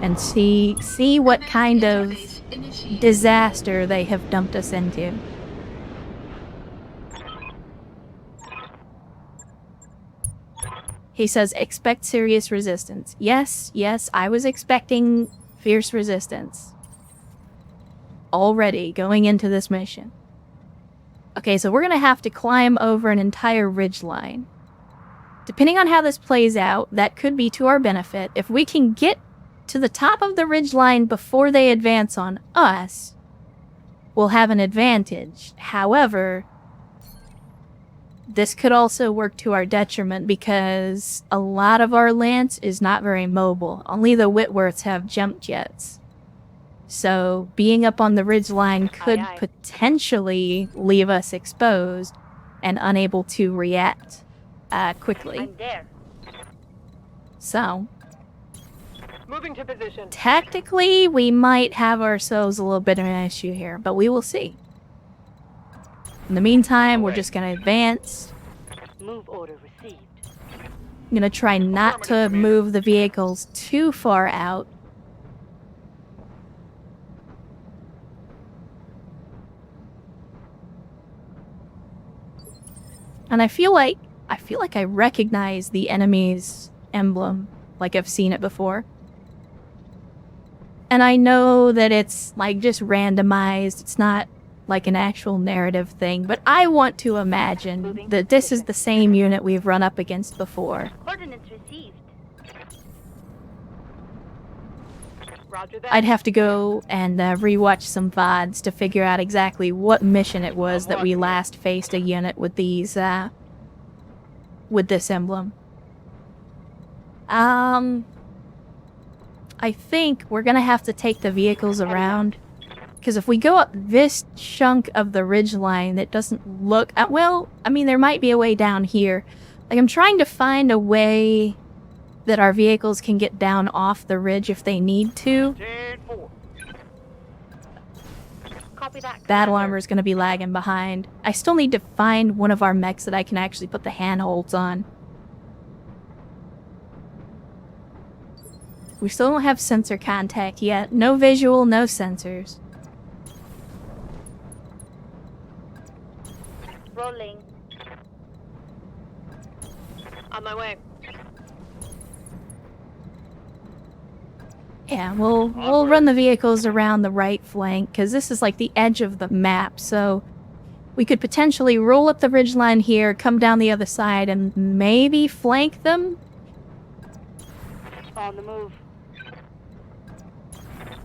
and see what kind of disaster they have dumped us into. He says, expect serious resistance. Yes, I was expecting fierce resistance. Already going into this mission. Okay, so we're gonna have to climb over an entire ridgeline. Depending on how this plays out, that could be to our benefit. If we can get to the top of the ridgeline before they advance on us, we'll have an advantage. However, this could also work to our detriment because a lot of our lance is not very mobile. Only the Whitworths have jump jets. So being up on the ridgeline could potentially leave us exposed and unable to react quickly. I'm there. So, Moving to position. tactically, we might have ourselves a little bit of an issue here, but we will see. In the meantime, we're just going to advance. Move order received. I'm going to try not to move the vehicles too far out. And I feel like I recognize the enemy's emblem, like I've seen it before. And I know that it's like just randomized. It's not like an actual narrative thing, but I want to imagine that this is the same unit we've run up against before. Coordinates received. Roger that. I'd have to go and rewatch some VODs to figure out exactly what mission it was that we last faced a unit with these, with this emblem. I think we're gonna have to take the vehicles around Because if we go up this chunk of the ridgeline that doesn't look... well, I mean, there might be a way down here. Like, I'm trying to find a way that our vehicles can get down off the ridge if they need to. 10-4. Copy that. Battle Commander. armor is going to be lagging behind. I still need to find one of our mechs that I can actually put the handholds on. We still don't have sensor contact yet. No visual, no sensors. Rolling. On my way. Yeah, we'll run the vehicles around the right flank, because this is like the edge of the map, so we could potentially roll up the ridgeline here, come down the other side, and maybe flank them? On the move.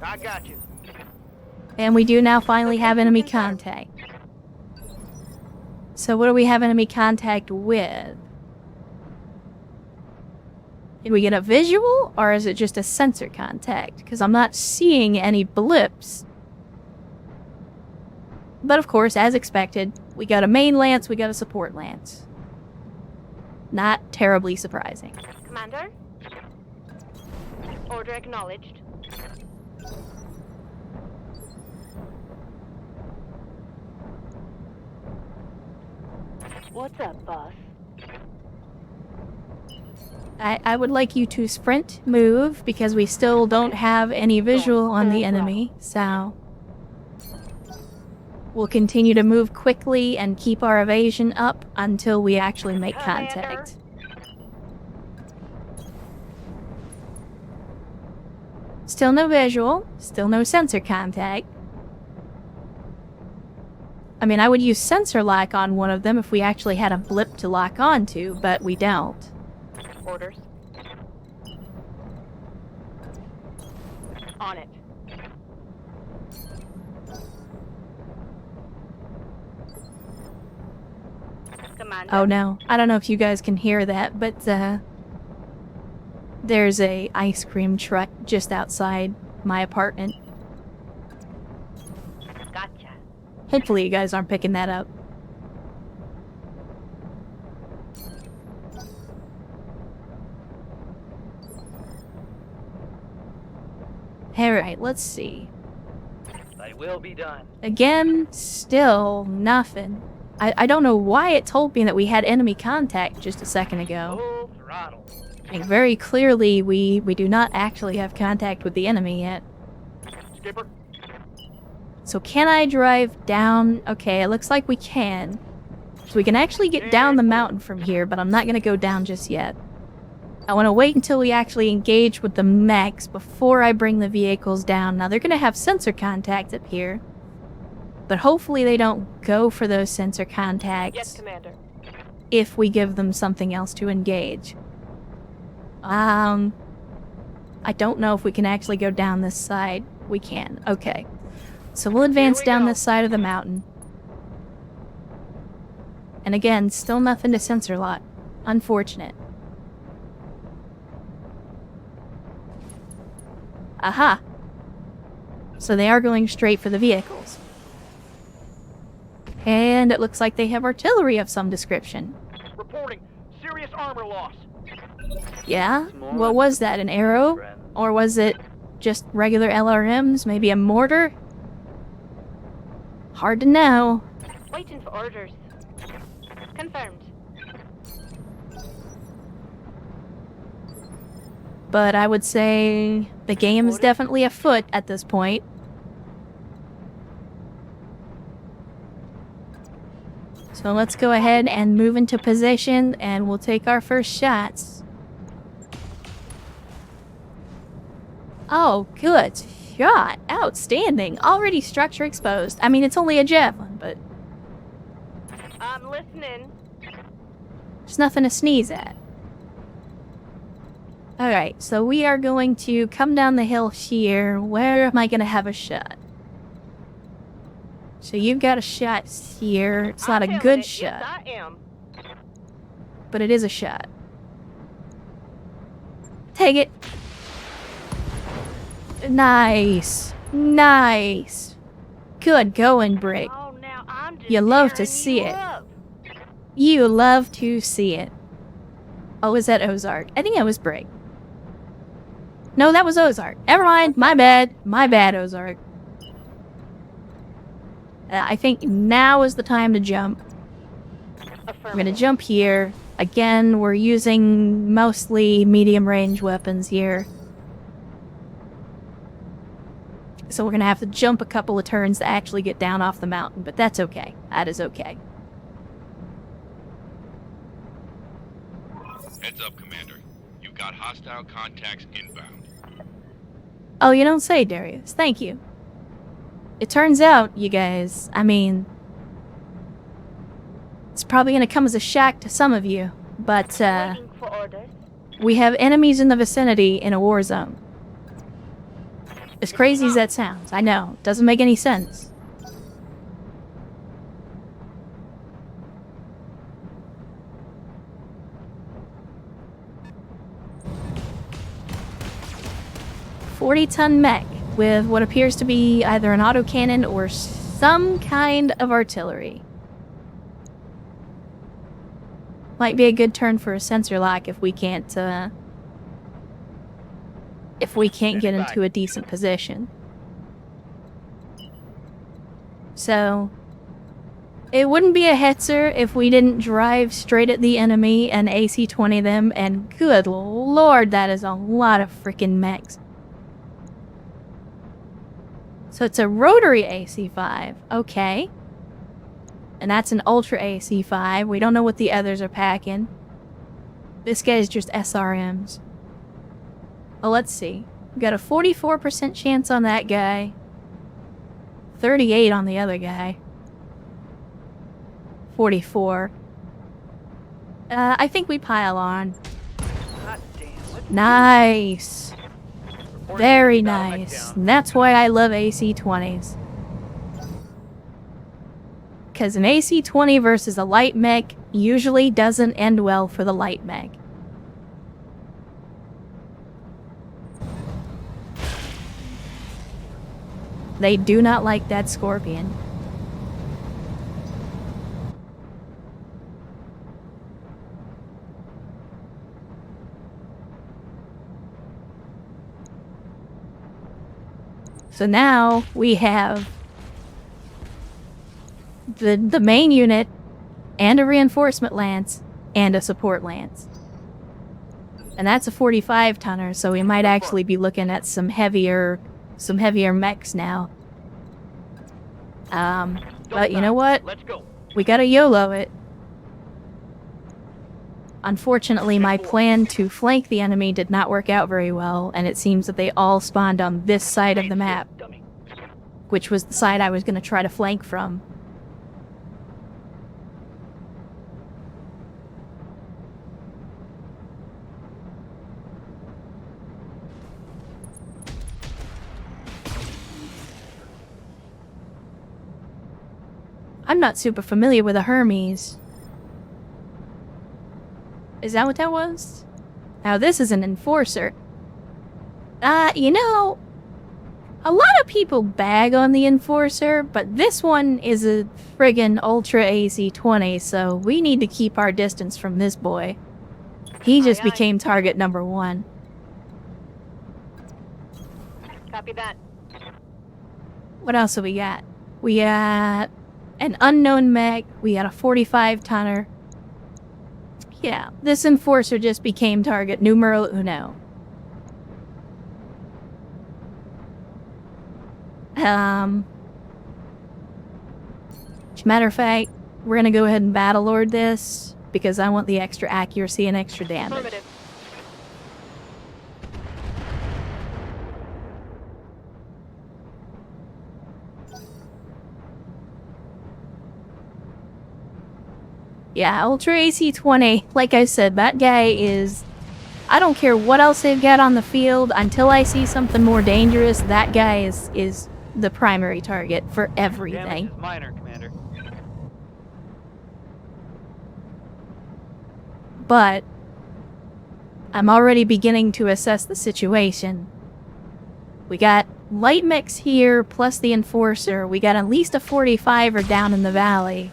I got you. And we do now finally have enemy contact. So what do we have enemy contact with? Did we get a visual, or is it just a sensor contact? Because I'm not seeing any blips. But of course, as expected, we got a main lance, we got a support lance. Not terribly surprising. Commander? Order acknowledged. What's up, boss? I would like you to sprint move, because we still don't have any visual on the enemy, so... We'll continue to move quickly and keep our evasion up until we actually make contact. Still no visual, still no sensor contact. I mean, I would use sensor lock on one of them if we actually had a blip to lock onto, but we don't. Orders. On it. Commander. Oh no, I don't know if you guys can hear that, but there's a ice cream truck just outside my apartment. Gotcha. Hopefully you guys aren't picking that up. Alright, let's see. They will be done. Again, still nothing. I don't know why it told me that we had enemy contact just a second ago. Full throttle. Like, very clearly, we do not actually have contact with the enemy yet. Skipper. So can I drive down? Okay, it looks like we can. So we can actually get down the mountain from here, but I'm not going to go down just yet. I want to wait until we actually engage with the mechs before I bring the vehicles down. Now, they're going to have sensor contact up here. But hopefully they don't go for those sensor contacts. Yes, Commander. If we give them something else to engage. I don't know if we can actually go down this side. We can. Okay. So we'll advance down this side of the mountain. And again, still nothing to sensor lock. Unfortunate. Aha! So they are going straight for the vehicles. And it looks like they have artillery of some description. Reporting serious armor loss. Yeah? What was that, an arrow? Or was it just regular LRMs? Maybe a mortar? Hard to know. Waiting for orders. Confirmed. But I would say the game is definitely afoot at this point. So let's go ahead and move into position, and we'll take our first shots. Oh, good shot. Outstanding. Already structure exposed. I mean, it's only a javelin, but I'm listening. there's nothing to sneeze at. Alright, so we are going to come down the hill here. Where am I going to have a shot? So you've got a shot here. It's not a good shot, Yes, I am. but it is a shot. Take it. Nice. Nice. Good going, Brick. Oh, now I'm just You love to tearing see you it. up. You love to see it. Oh, was that Ozark? I think it was Brick. No, that was Ozark. Never mind. My bad. My bad, Ozark. I think now is the time to jump. We're gonna jump here. Again, we're using mostly medium-range weapons here. So we're gonna have to jump a couple of turns to actually get down off the mountain, but that's okay. That is okay. Heads up, Commander. You've got hostile contacts inbound. Oh, you don't say, Darius. Thank you. It turns out, you guys, I mean... It's probably gonna come as a shock to some of you, but, Waiting for orders. we have enemies in the vicinity in a war zone. As crazy as that sounds, I know. Doesn't make any sense. .40-ton mech with what appears to be either an autocannon or some kind of artillery. Might be a good turn for a sensor lock if we can't get into a decent position. So, it wouldn't be a hetzer if we didn't drive straight at the enemy and AC-20 them, and good lord, that is a lot of freaking mechs. So it's a rotary AC-5, okay. And that's an Ultra AC-5. We don't know what the others are packing. This guy's just SRMs. Oh, let's see. We got a 44% chance on that guy. 38 on the other guy. 44. I think we pile on. Hot damn. Let's Nice. report Very battle mech nice. down. And that's why I love AC-20s. Because an AC-20 versus a light mech usually doesn't end well for the light mech. They do not like that Scorpion. So now we have the main unit and a reinforcement lance and a support lance. And that's a 45-tonner, so we might actually be looking at some heavier mechs now. But you know what? Let's go. We gotta YOLO it. Unfortunately, my plan to flank the enemy did not work out very well, and it seems that they all spawned on this side of the map, Dummy. which was the side I was gonna try to flank from. I'm not super familiar with a Hermes. Is that what that was? Now this is an Enforcer. You know, a lot of people bag on the Enforcer, but this one is a friggin' Ultra AC-20, so we need to keep our distance from this boy. He just Aye, aye. became target number 1. Copy that. What else have we got? We got an unknown mech. We got a 45-tonner. Yeah, this Enforcer just became target numero uno. As a matter of fact, we're gonna go ahead and Battlelord this because I want the extra accuracy and extra damage. Affirmative. Yeah, Ultra AC-20, like I said, that guy is... I don't care what else they've got on the field, until I see something more dangerous, that guy is the primary target for everything. Damage is minor, Commander. But I'm already beginning to assess the situation. We got light mix here plus the enforcer. We got at least a 45er down in the valley.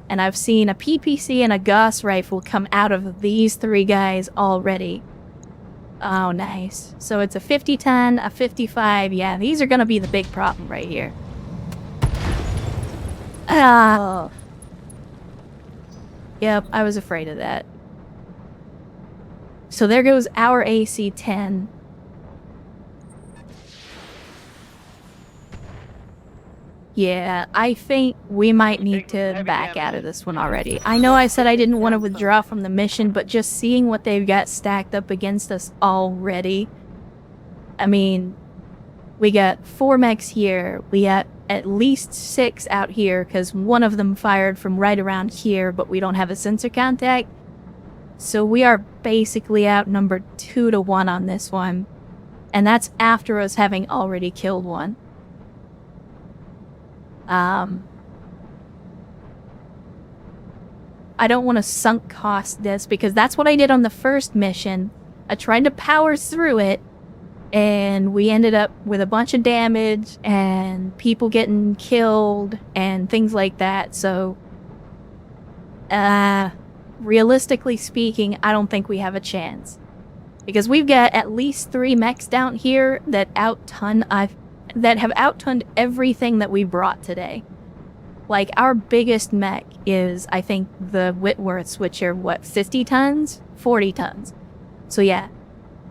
And I've seen a PPC and a Gauss rifle come out of these 3 guys already. Oh, nice. So it's a 50-10, a 55. Yeah, these are gonna be the big problem right here. Oh. Yep, I was afraid of that. So there goes our AC-10. Yeah, I think we might need to back out of this one already. I know I said I didn't want to withdraw from the mission, but just seeing what they've got stacked up against us already. I mean, we got 4 mechs here. We got at least 6 out here, because one of them fired from right around here, but we don't have a sensor contact. So we are basically outnumbered 2-1 on this one. And that's after us having already killed one. I don't want to sunk cost this, because that's what I did on the first mission. I tried to power through it, and we ended up with a bunch of damage, and people getting killed, and things like that, so... realistically speaking, I don't think we have a chance. Because we've got at least 3 mechs down here that have outtunned everything that we brought today. Like, our biggest mech is, I think, the Whitworths, which are, what, 50 tons? 40 tons. So yeah,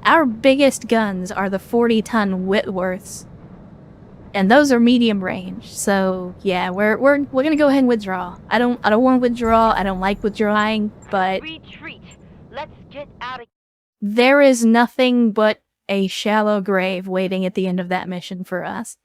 our biggest guns are the 40-ton Whitworths. And those are medium range, so yeah, we're gonna go ahead and withdraw. I don't want to withdraw, I don't like withdrawing, but... Retreat. Let's get out of... There is nothing but a shallow grave waiting at the end of that mission for us.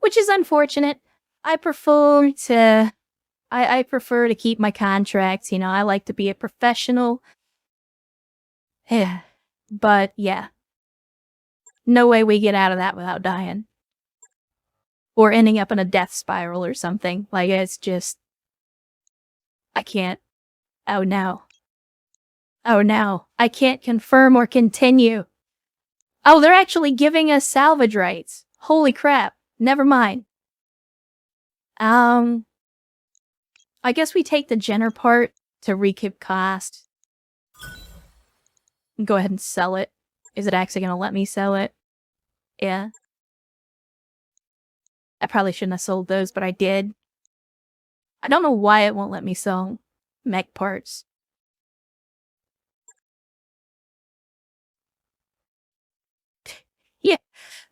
Which is unfortunate. I prefer to keep my contracts, you know, I like to be a professional. But yeah. No way we get out of that without dying. Or ending up in a death spiral or something. Like, it's just... I can't. Oh no. Oh no. I can't confirm or continue. Oh, they're actually giving us salvage rights. Holy crap. Never mind. I guess we take the Jenner part to recoup cost. Go ahead and sell it. Is it actually gonna let me sell it? Yeah. I probably shouldn't have sold those, but I did. I don't know why it won't let me sell mech parts. Yeah,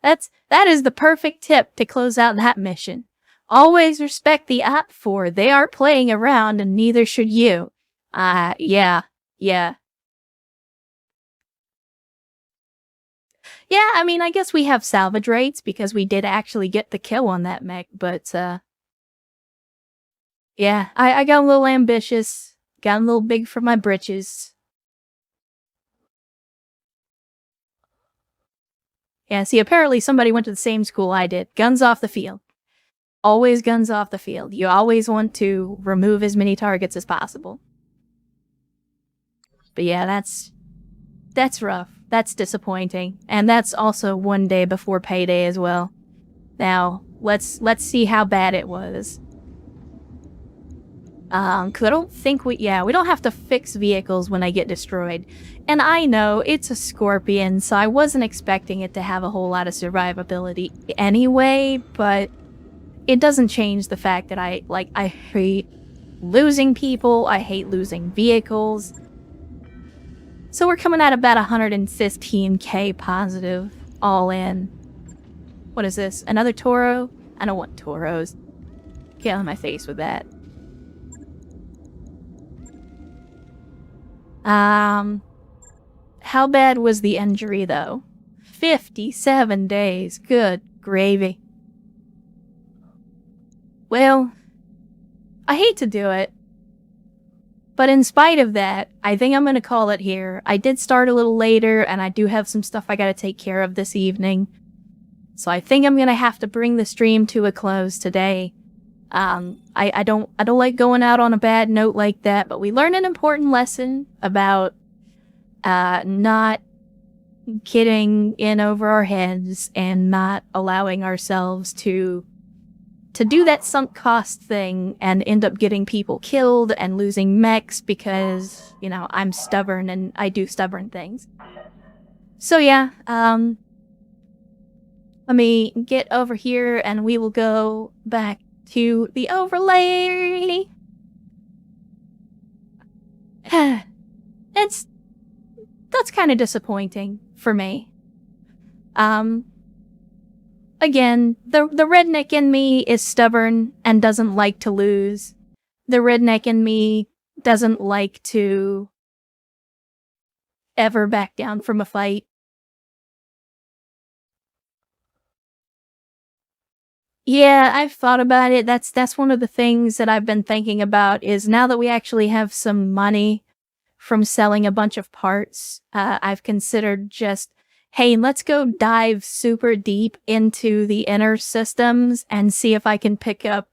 that is the perfect tip to close out that mission. Always respect the Op4. They aren't playing around, and neither should you. Yeah. Yeah, I mean, I guess we have salvage rates, because we did actually get the kill on that mech, but, yeah, I got a little ambitious. Got a little big for my britches. Yeah, see, apparently somebody went to the same school I did. Guns off the field. Always guns off the field. You always want to remove as many targets as possible. But yeah, that's rough. That's disappointing. And that's also one day before payday as well. Now, let's see how bad it was. 'Cause I don't think we don't have to fix vehicles when they get destroyed. And I know, it's a Scorpion, so I wasn't expecting it to have a whole lot of survivability anyway, but it doesn't change the fact that I hate losing people, I hate losing vehicles. So we're coming at about 115k positive, all in. What is this? Another Toro? I don't want Toros. Get out of my face with that. How bad was the injury, though? 57 days. Good gravy. Well, I hate to do it, But in spite of that, I think I'm going to call it here. I did start a little later, and I do have some stuff I got to take care of this evening. So I think I'm going to have to bring the stream to a close today. I don't like going out on a bad note like that, but we learned an important lesson about not getting in over our heads and not allowing ourselves to do that sunk cost thing and end up getting people killed and losing mechs because, you know, I'm stubborn and I do stubborn things. So yeah, let me get over here and we will go back to the overlay. That's kind of disappointing for me. Again, the redneck in me is stubborn and doesn't like to lose. The redneck in me doesn't like to ever back down from a fight. Yeah, I've thought about it. That's one of the things that I've been thinking about is now that we actually have some money from selling a bunch of parts, I've considered just, hey, let's go dive super deep into the inner systems and see if I can pick up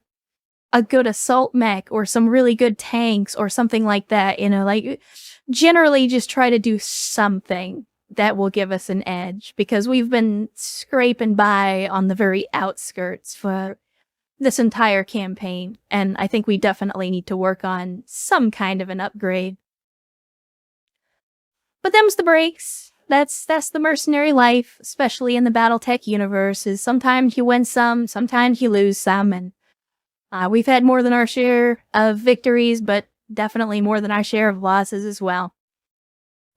a good assault mech or some really good tanks or something like that, you know, like generally just try to do something that will give us an edge because we've been scraping by on the very outskirts for this entire campaign, and I think we definitely need to work on some kind of an upgrade. But them's the breaks. That's the mercenary life, especially in the BattleTech universe, is sometimes you win some, sometimes you lose some, and we've had more than our share of victories, but definitely more than our share of losses as well.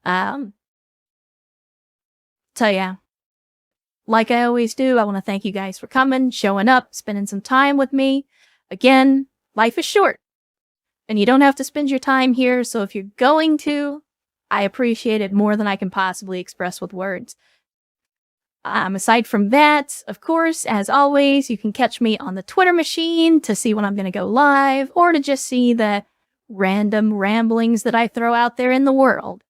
So yeah, like I always do, I want to thank you guys for coming, showing up, spending some time with me. Again, life is short, and you don't have to spend your time here, so if you're going to, I appreciate it more than I can possibly express with words. Aside from that, of course, as always, you can catch me on the Twitter machine to see when I'm going to go live, or to just see the random ramblings that I throw out there in the world.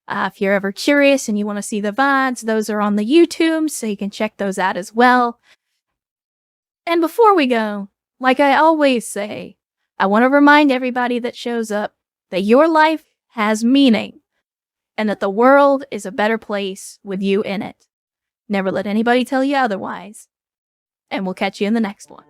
If you're ever curious and you want to see the VODs, those are on the YouTube, so you can check those out as well. And before we go, like I always say, I want to remind everybody that shows up that your life has meaning, and that the world is a better place with you in it. Never let anybody tell you otherwise. And we'll catch you in the next one.